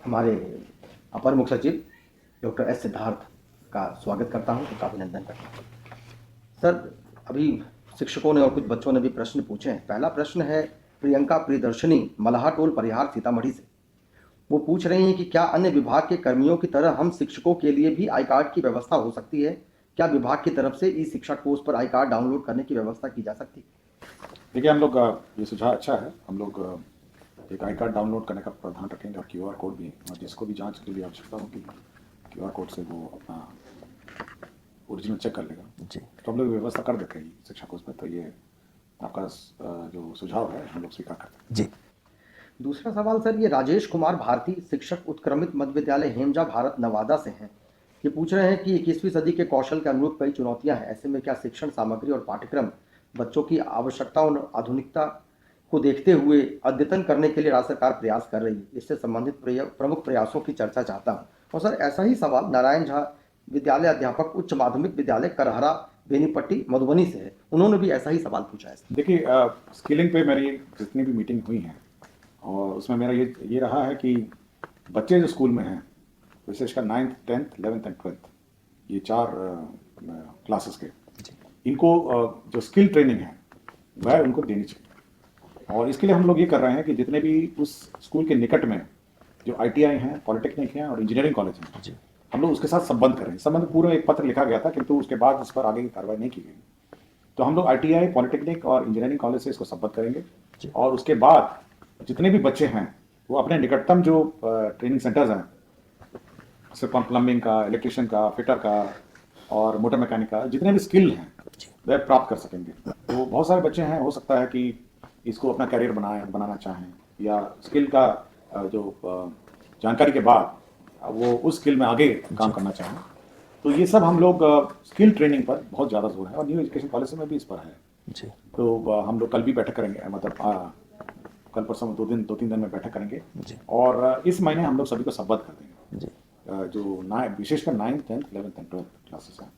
हमारे अपर मुख्य सचिव डॉक्टर एस सिद्धार्थ का स्वागत करता हूं, उनका अभिनंदन करता हूं। सर, अभी शिक्षकों ने और कुछ बच्चों ने भी प्रश्न पूछे हैं। पहला प्रश्न है प्रियंका प्रियदर्शनी मल्हाटोल परिहार सीतामढ़ी से। वो पूछ रही हैं कि क्या अन्य विभाग के कर्मियों की तरह हम शिक्षकों के लिए भी आई कार्ड की व्यवस्था हो सकती है? क्या विभाग की तरफ से ई शिक्षा कोर्स पर आई कार्ड डाउनलोड करने की व्यवस्था की जा सकती है? देखिए, हम लोग ये सुझाव अच्छा है। हम लोग एक आई कार्ड डाउनलोड करने का प्रावधान रखेंगे और क्यूआर कोड भी, और जिसको भी जांच के लिए आवश्यकता होगी क्यूआर कोड से वो अपना ओरिजिनल चेक कर लेगा। जी तो हम लोग व्यवस्था कर देते हैं शिक्षा कोर्स में। तो ये आपका जो सुझाव है हम लोग स्वीकार करते हैं। जी। दूसरा सवाल सर, ये राजेश कुमार भारती, शिक्षक उत्क्रमित मध्य विद्यालय हेमजा भारत नवादा से हैं। ये पूछ रहे हैं कि 21वीं सदी के कौशल के अनुरूप कई चुनौतियां हैं। ऐसे में क्या शिक्षण सामग्री और पाठ्यक्रम बच्चों की आवश्यकता और आधुनिकता को देखते हुए अद्यतन करने के लिए राज्य सरकार प्रयास कर रही है? इससे संबंधित प्रमुख प्रयासों की चर्चा चाहता हूँ। और सर, ऐसा ही सवाल नारायण झा विद्यालय अध्यापक उच्च माध्यमिक विद्यालय करहरा बेनीपट्टी मधुबनी से है। उन्होंने भी ऐसा ही सवाल पूछा है। देखिए, स्किलिंग पे मेरी जितनी भी मीटिंग हुई हैं और उसमें मेरा ये रहा है कि बच्चे जो स्कूल में हैं, विशेषकर 9th 10th 11th and 12th, ये चार क्लासेस के, इनको जो स्किल ट्रेनिंग है वह उनको देनी चाहिए। और इसके लिए हम लोग ये कर रहे हैं कि जितने भी उस स्कूल के निकट में जो आईटीआई हैं, पॉलिटेक्निक हैं और इंजीनियरिंग कॉलेज हैं, हम लोग उसके साथ संबंध करें। इस संबंध पूरा एक पत्र लिखा गया था, किंतु उसके बाद इस पर आगे की कार्रवाई नहीं की गई। तो हम लोग आईटीआई, पॉलिटेक्निक और इंजीनियरिंग कॉलेज से इसको संबद्ध करेंगे और उसके बाद जितने भी बच्चे हैं वो अपने निकटतम जो ट्रेनिंग सेंटर्स हैं, जैसे प्लम्बिंग का, इलेक्ट्रिशियन का, फिटर का और मोटर मैकेनिक का, जितने भी स्किल हैं वह प्राप्त कर सकेंगे। तो बहुत सारे बच्चे हैं, हो सकता है कि इसको अपना करियर बनाना चाहें या स्किल का जो जानकारी के बाद वो उस स्किल में आगे काम करना चाहें। तो ये सब हम लोग स्किल ट्रेनिंग पर बहुत ज़्यादा जोर है और न्यू एजुकेशन पॉलिसी में भी इस पर है। जी तो हम लोग कल भी बैठक करेंगे, मतलब कल परसों 2-3 दिन में बैठक करेंगे जी और इस महीने हम लोग सभी को संबद्ध कर देंगे, जी जो विशेषकर 9th 10th 11th and 12th classes हैं।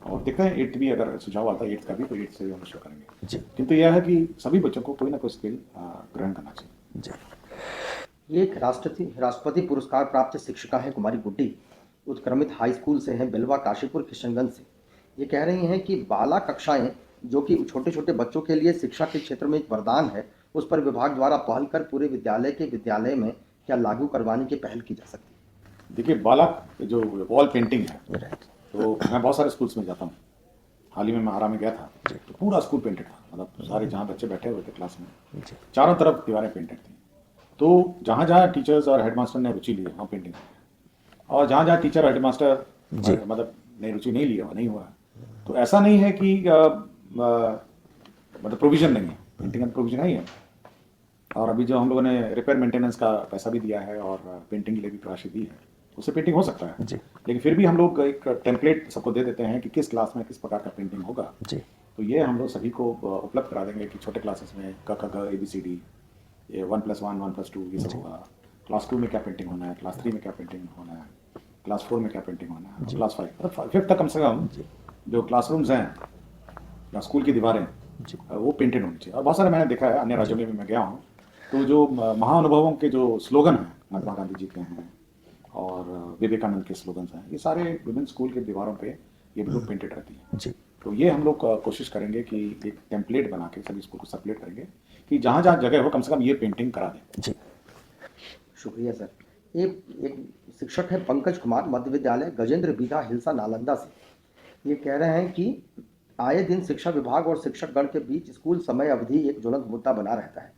और देखते हैं 8th भी अगर सुझाव आता है 8th का भी, तो 8th से भी हम शुरू करेंगे। जी किंतु यह है कि सभी बच्चों को कोई ना कोई स्किल ग्रहण करना चाहिए। जी। ये एक राष्ट्रपति पुरस्कार प्राप्त शिक्षिका है कुमारी गुड्डी, उत्क्रमित हाई स्कूल से हैं, बिलवा काशीपुर किशनगंज से। ये कह रही हैं कि बाला कक्षाएं, जो कि छोटे छोटे बच्चों के लिए शिक्षा के क्षेत्र में एक वरदान है, उस पर विभाग द्वारा पहल कर पूरे विद्यालय में क्या लागू करवाने की पहल की जा सकती है? देखिए, बालक जो वॉल पेंटिंग है, राइट। तो मैं बहुत सारे स्कूल्स में जाता हूँ। हाल ही में मैं आरा में गया था, तो पूरा स्कूल पेंटेड था। मतलब सारे जहाँ बच्चे बैठे हुए थे क्लास में, चारों तरफ दीवारें पेंटेड थी। तो जहाँ जहाँ टीचर्स और हेडमास्टर ने रुचि ली वहाँ पेंटिंग, और जहाँ जहाँ टीचर और हेडमास्टर मतलब ने रुचि नहीं लिया, नहीं हुआ। तो ऐसा नहीं है कि मतलब प्रोविजन नहीं है, पेंटिंग का प्रोविजन नहीं है। और अभी जो हम लोगों ने रिपेयर मेंटेनेंस का पैसा भी दिया है और पेंटिंग के लिए भी राशि दी है, उससे पेंटिंग हो सकता है। जी लेकिन फिर भी हम लोग एक टेम्पलेट सबको दे देते हैं कि किस क्लास में किस प्रकार का पेंटिंग होगा। जी तो ये हम लोग सभी को उपलब्ध करा देंगे कि छोटे क्लासेस में क ख ग ABCD, ये 1+1 1+2 ये सब होगा। क्लास 2 में क्या पेंटिंग होना है, क्लास 3 में क्या पेंटिंग होना है, क्लास 4 में क्या पेंटिंग होना है, क्लास 5 मतलब 5th तक कम से कम जो क्लासरूम्स हैं या स्कूल की दीवारें वो पेंटेड होनी चाहिए। और बहुत सारे मैंने देखा है, अन्य राज्यों में भी मैं गया हूँ, तो जो महाअनुभवों के जो स्लोगन हैं, महात्मा गांधी जी के हैं और विवेकानंद के स्लोगन्स हैं, ये सारे विभिन्न स्कूल के दीवारों पे ये बिल्कुल पेंटेड रहती है। जी तो ये हम लोग कोशिश करेंगे कि एक टेम्पलेट बना के सभी स्कूल को सर्कुलेट करेंगे कि जहाँ जहाँ जगह हो कम से कम ये पेंटिंग करा दें। जी। शुक्रिया सर। एक शिक्षक है पंकज कुमार, मध्य विद्यालय गजेंद्र बीघा हिलसा नालंदा से। ये कह रहे हैं कि आए दिन शिक्षा विभाग और शिक्षकगण के बीच स्कूल समय अवधि एक ज्वलंत मुद्दा बना रहता है।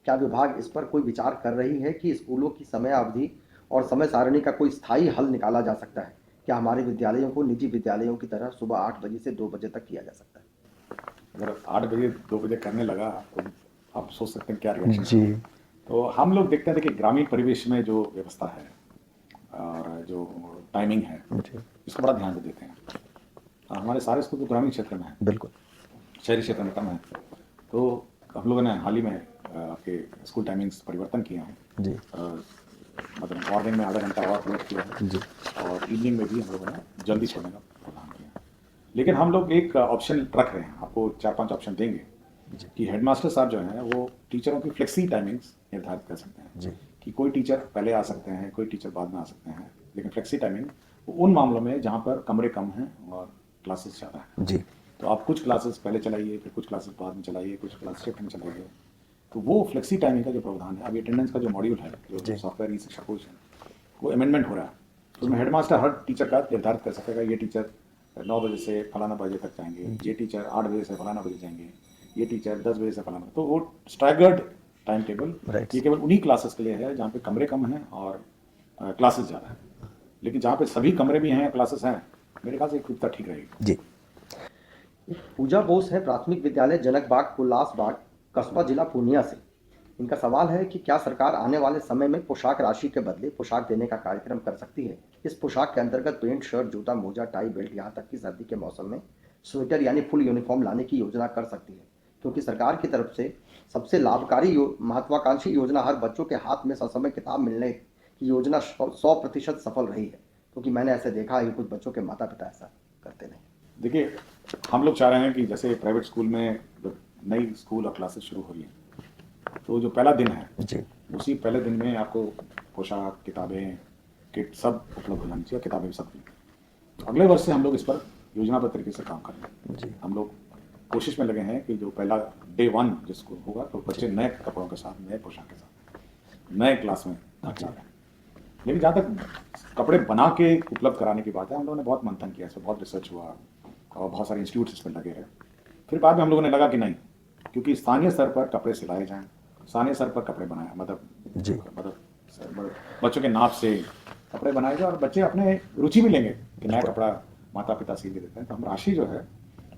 क्या विभाग इस पर कोई विचार कर रही है कि स्कूलों की समय अवधि और समय सारणी का कोई स्थायी हल निकाला जा सकता है? क्या हमारे विद्यालयों को निजी विद्यालयों की तरह सुबह 8 बजे से 2 बजे तक किया जा सकता है? अगर 8 बजे 2 बजे करने लगा तो आप सोच सकते हैं क्या रिएक्शन। जी तो हम लोग देखते हैं कि ग्रामीण परिवेश में जो व्यवस्था है और जो टाइमिंग है, इसको बड़ा ध्यान देते हैं। हमारे सारे स्कूल तो ग्रामीण क्षेत्र में है, बिल्कुल। शहरी क्षेत्र में कम है। तो हम लोगों ने हाल ही में आपके स्कूल टाइमिंग्स परिवर्तन किए हैं। जी मतलब मॉर्निंग में आधा घंटा और प्रयोग किया है जी और इवनिंग में भी हम लोगों ने जल्दी छोड़ने का प्रावधान किया है। लेकिन हम लोग एक ऑप्शन रख रहे हैं, आपको 4-5 ऑप्शन देंगे कि हेडमास्टर साहब जो हैं वो टीचरों की फ्लेक्सी टाइमिंग्स निर्धारित कर सकते हैं जी कि कि कोई टीचर पहले आ सकते हैं, कोई टीचर बाद में आ सकते हैं, लेकिन फ्लेक्सी टाइमिंग उन मामलों में जहाँ पर कमरे कम हैं और क्लासेस ज़्यादा हैं। जी तो आप कुछ क्लासेस पहले चलाइए, फिर कुछ क्लासेस बाद में चलाइए, कुछ क्लास शिफ्ट में चलाइए। तो वो फ्लेक्सी टाइमिंग का जो प्रावधान है, अभी अटेंडेंस का जो मॉड्यूल है, जो जी। सॉफ्टवेयर ई शिक्षा कोश है, वो अमेंडमेंट हो रहा है। तो उसमें हेडमास्टर हर टीचर का निर्धारित कर सकेगा, ये टीचर 9 बजे से फलाना बजे तक जाएंगे, ये टीचर 8 बजे से फलाना बजे जाएंगे, ये टीचर 10 बजे से फलाना। तो वो स्ट्रैगर्ड टाइम टेबल Right. ये केवल उन्हीं क्लासेस के लिए है जहाँ पे कमरे कम हैं और क्लासेस ज़्यादा हैं। लेकिन जहाँ पे सभी कमरे भी हैं, क्लासेस हैं, मेरे ख्याल से एकरूपता ठीक रहेगी। जी पूजा बोस है, प्राथमिक विद्यालय जनक बाग कुल्लास बाग, कस्बा जिला पूर्णिया से। इनका सवाल है कि क्या सरकार आने वाले समय में पोशाक राशि के बदले पोशाक देने का कार्यक्रम कर सकती है। इस पोशाक के अंतर्गत पेंट, शर्ट, जूता, मोजा, टाई, बेल्ट, यहाँ तक कि सर्दी के मौसम में स्वेटर यानी फुल यूनिफॉर्म लाने की योजना कर सकती है, क्योंकि सरकार की तरफ से सबसे लाभकारी महत्वाकांक्षी योजना हर बच्चों के हाथ में ससमय किताब मिलने की योजना 100% सफल रही है। क्योंकि मैंने ऐसे देखा है कि कुछ बच्चों के माता पिता ऐसा करते नहीं। देखिए, हम लोग चाह रहे हैं कि जैसे प्राइवेट स्कूल में जब नई स्कूल और क्लासेस शुरू हो रही हैं, तो जो पहला दिन है, जी उसी पहले दिन में आपको पोशाक, किताबें, किट सब उपलब्ध हो जानी चाहिए, किताबें सब भी। तो अगले वर्ष से हम लोग इस पर योजनाबद्ध तरीके से काम कर रहे हैं। जी हम लोग कोशिश में लगे हैं कि जो पहला डे 1 जिसको होगा, तो बच्चे नए कपड़ों के साथ, नए पोशाक के साथ, नए क्लास में दाखिला लें। लेकिन जहाँ तक कपड़े बना के उपलब्ध कराने की बात है, हम लोगों ने बहुत मंथन किया, इस पर बहुत रिसर्च हुआ और बहुत सारे इंस्टीट्यूट्स इसमें लगे हैं। फिर बाद में हम लोगों ने लगा कि नहीं, क्योंकि स्थानीय स्तर पर कपड़े सिलाए जाएं, स्थानीय स्तर पर कपड़े बनाए, जी मतलब बच्चों के नाप से कपड़े बनाए जाए और बच्चे अपने रुचि भी लेंगे कि नया कपड़ा माता पिता सिल के देते हैं। तो हम राशि जो है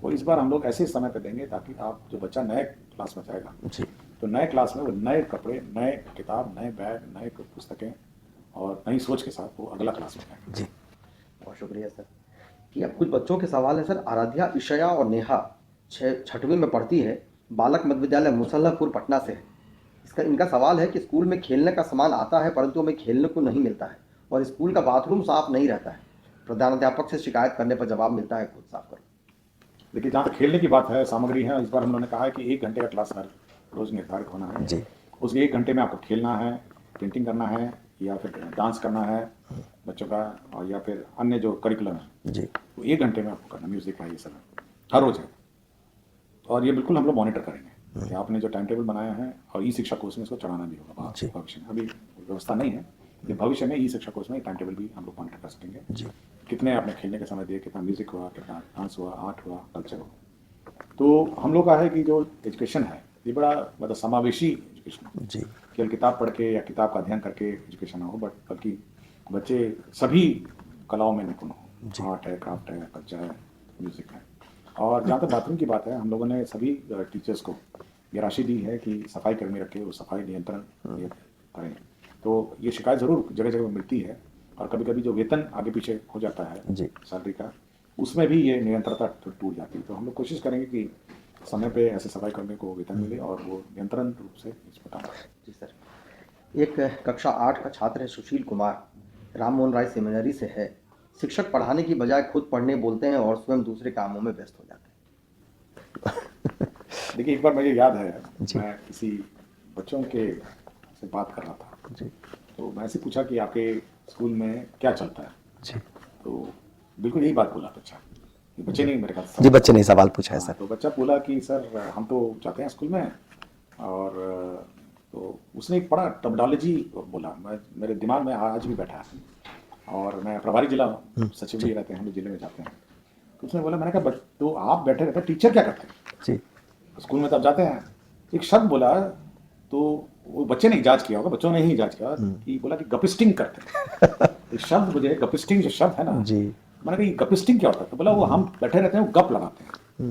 वो इस बार हम लोग ऐसे समय पे देंगे ताकि आप जो बच्चा नए क्लास में जाएगा, जी तो नए क्लास में वो नए कपड़े, नए किताब, नए बैग, नए पुस्तकें और नई सोच के साथ वो अगला क्लास में जाएगा। जी बहुत शुक्रिया सर। कि अब कुछ बच्चों के सवाल है सर। आराध्या, ईशया और नेहा 6वीं में पढ़ती है, बालक मध्य विद्यालय मुसल्लहपुर पटना से है। इनका सवाल है कि स्कूल में खेलने का सामान आता है परंतु हमें खेलने को नहीं मिलता है और स्कूल का बाथरूम साफ नहीं रहता है। प्रधानाध्यापक से शिकायत करने पर जवाब मिलता है खुद साफ करो। देखिए, जहाँ तक खेलने की बात है, सामग्री है, इस बार हम लोगों ने कहा है कि 1 घंटे का क्लास हर रोज निर्धारित होना है। जी उस 1 घंटे में आपको खेलना है, पेंटिंग करना है या फिर डांस करना है बच्चों का, और या फिर अन्य जो करिकुलम है, जी तो 1 घंटे में आपको करना, म्यूजिक है, ये सब है, हर रोज है। और ये बिल्कुल हम लोग मॉनिटर करेंगे कि आपने जो टाइम टेबल बनाया है, और ई शिक्षा कोर्स में इसको चढ़ाना भी होगा जी। भविष्य में। अभी व्यवस्था नहीं है, लेकिन भविष्य में ई शिक्षा कोर्स में टाइम टेबल भी हम लोग मॉनिटर कर सकेंगे। जी कितने आपने खेलने के समय दिए, कितना म्यूजिक हुआ, कितना डांस हुआ, आर्ट हुआ, कल्चर हुआ। तो हम लोग का है कि जो एजुकेशन है ये बड़ा मतलब समावेशी एजुकेशन है। जी केवल किताब पढ़ के या किताब का अध्ययन करके एजुकेशन ना हो, बल्कि बच्चे सभी कलाओं में निपुण जी। हो। आर्ट है, क्राफ्ट है, कल्चर है, म्यूजिक है। और जहाँ तक बाथरूम की बात है, हम लोगों ने सभी टीचर्स को ये राशि दी है कि सफाई कर्मी रखे, वो सफाई नियंत्रण ये करें। तो ये शिकायत ज़रूर जगह जगह मिलती है, और कभी कभी जो वेतन आगे पीछे हो जाता है जी। सैलरी का, उसमें भी ये निरंतरता टूट जाती है। तो हम लोग कोशिश करेंगे कि समय पे ऐसे सफाई कर्मी को वेतन मिले और वो नियंत्रण रूप से इस पर काम करें। जी सर। एक कक्षा 8 का छात्र है सुशील कुमार, राम मोहन राय सेमिनरी से है। शिक्षक पढ़ाने की बजाय खुद पढ़ने बोलते हैं और स्वयं दूसरे कामों में व्यस्त हो जाते हैं। देखिए, एक बार मुझे याद है, जी। मैं किसी बच्चों के से बात कर रहा था, जी तो मैं ऐसे पूछा कि आपके स्कूल में क्या चलता है, जी तो बिल्कुल यही बात बोला बच्चा। ये बच्चे नहीं, मेरे ख्याल से जी बच्चे ने सवाल पूछा है हाँ, सर। तो बच्चा बोला कि सर हम तो जाते हैं स्कूल में, और तो उसने एक बड़ा टर्मिनोलॉजी बोला, मैं मेरे दिमाग में आज भी बैठा है। और मैं प्रभारी जिला सचिव भी रहते हैं, हम लोग जिले में जाते हैं। तो उसने बोला, मैंने कहा तो आप बैठे रहते हैं, टीचर क्या करते हैं जी स्कूल में, तो आप जाते हैं। एक शब्द बोला, तो वो बच्चे ने इजाज किया होगा, बच्चों ने ही इजाज किया कि बोला कि गपिस्टिंग करते हैं। तो शब्द मुझे, गपिस्टिंग जो शब्द है ना, जी मैंने कहा ये गपिस्टिंग क्या होता है, तो बोला वो हम बैठे रहते हैं, वो गप लगाते हैं।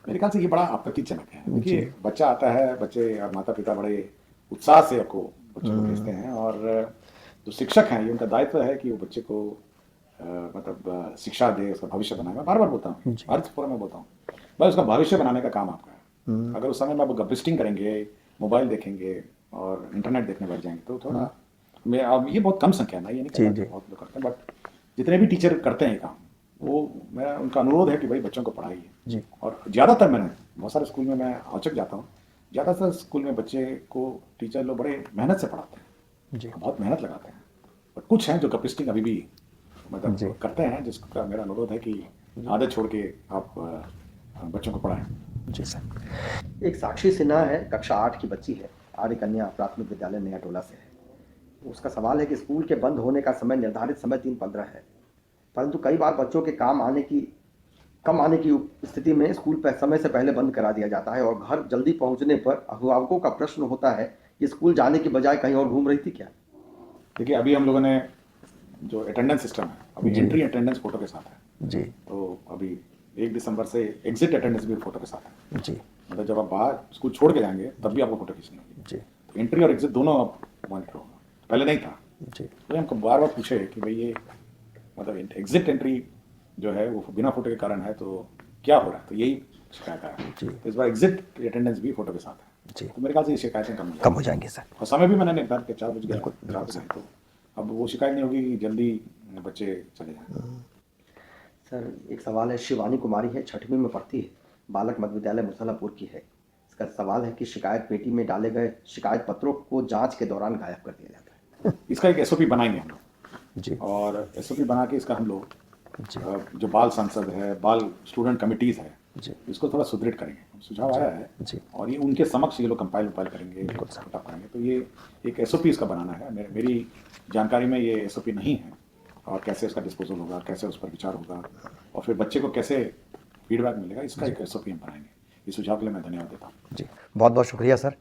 मेरे ख्याल से ये बड़ा आपत्तिजनक है। देखिए, बच्चा आता है, बच्चे और माता पिता बड़े उत्साह से आपको बच्चों को भेजते हैं, और जो शिक्षक हैं ये उनका दायित्व है कि वो बच्चे को मतलब शिक्षा दे, उसका भविष्य बनाए। मैं बार बार बोलता हूँ, हर फोरम में बोलता हूँ, भाई उसका भविष्य बनाने का काम आपका है। अगर उस समय में आप गपिस्टिंग करेंगे, मोबाइल देखेंगे और इंटरनेट देखने बैठ जाएंगे, तो थोड़ा मैं, अब ये बहुत कम संख्या में, ये नहीं कहता कि बहुत लोग करते हैं, बट जितने भी टीचर करते हैं काम, वो मेरा उनका अनुरोध है कि भाई बच्चों को पढ़ाइए। जी और ज़्यादातर मैंने बहुत सारे स्कूल में मैं औचक जाता हूँ, ज़्यादातर स्कूल में बच्चे को टीचर लोग बड़े मेहनत से पढ़ाते हैं, जी बहुत मेहनत लगाते हैं, और कुछ हैं जो कपिस्टिंग अभी भी जी। मतलब करते हैं, जिसका मेरा अनुरोध है कि आदत छोड़ के आप बच्चों को पढ़ाएं। जी सर। एक साक्षी सिन्हा है, कक्षा 8 की बच्ची है, आर्य कन्या प्राथमिक विद्यालय नया टोला से है। उसका सवाल है कि स्कूल के बंद होने का समय निर्धारित समय 3:15 है, परंतु कई बार बच्चों के कम आने की स्थिति में स्कूल समय से पहले बंद करा दिया जाता है और घर जल्दी पहुंचने पर अभिभावकों का प्रश्न होता है कि स्कूल जाने की बजाय कहीं और घूम रही थी क्या। देखिए, अभी हम लोगों ने जो अटेंडेंस सिस्टम है, अभी जी। एंट्री अटेंडेंस फोटो के साथ है। जी तो अभी 1 दिसंबर से एग्जिट अटेंडेंस भी फोटो के साथ है। जी मतलब जब आप बाहर स्कूल छोड़ के जाएंगे तब भी आपको फोटो खींचनी होगी। जी तो एंट्री और एग्जिट दोनों आप मॉनिटर होगा, पहले नहीं था। जी तो हमको बार बार पूछे कि भाई ये मतलब एग्जिट एंट्री जो है वो बिना फोटो के कारण है, तो क्या हो रहा है। तो यही शिकायत है। जी। तो इस बार एग्जिट अटेंडेंस भी फोटो के साथ है। जी। तो मेरे ख्याल से ये शिकायतें कम कम हो जाएंगे सर। और समय भी मैंने निर्धारित किया 4 बज गया, बिल्कुल, बिल्कुल रात में, तो अब वो शिकायत नहीं होगी कि जल्दी बच्चे चले जाएं। सर एक सवाल है, शिवानी कुमारी है, 6वीं में पढ़ती है, बालक मध्य विद्यालय मुसलापुर की है। इसका सवाल है कि शिकायत पेटी में डाले गए शिकायत पत्रों को जांच के दौरान गायब कर दिया जाता है। इसका एक एसओपी बनाएंगे हम लोग, जी और एसओपी बना के इसका हम लोग जी जो बाल संसद है, बाल स्टूडेंट कमिटीज़ है, जी इसको थोड़ा सुदृढ़ करेंगे। सुझाव आया है, जी। और ये उनके समक्ष ये लोग कंपाइल करेंगे, बिल्कुल सर। बता पाएंगे। तो ये एक एसओपी इसका बनाना है। मेरी जानकारी में ये एसओपी नहीं है, और कैसे इसका डिस्पोजल होगा, कैसे उस पर विचार होगा, और फिर बच्चे को कैसे फीडबैक मिलेगा, इसका एक एसओपी हम बनाएंगे। इस सुझाव के लिए मैं धन्यवाद देता हूँ। जी बहुत बहुत शुक्रिया सर।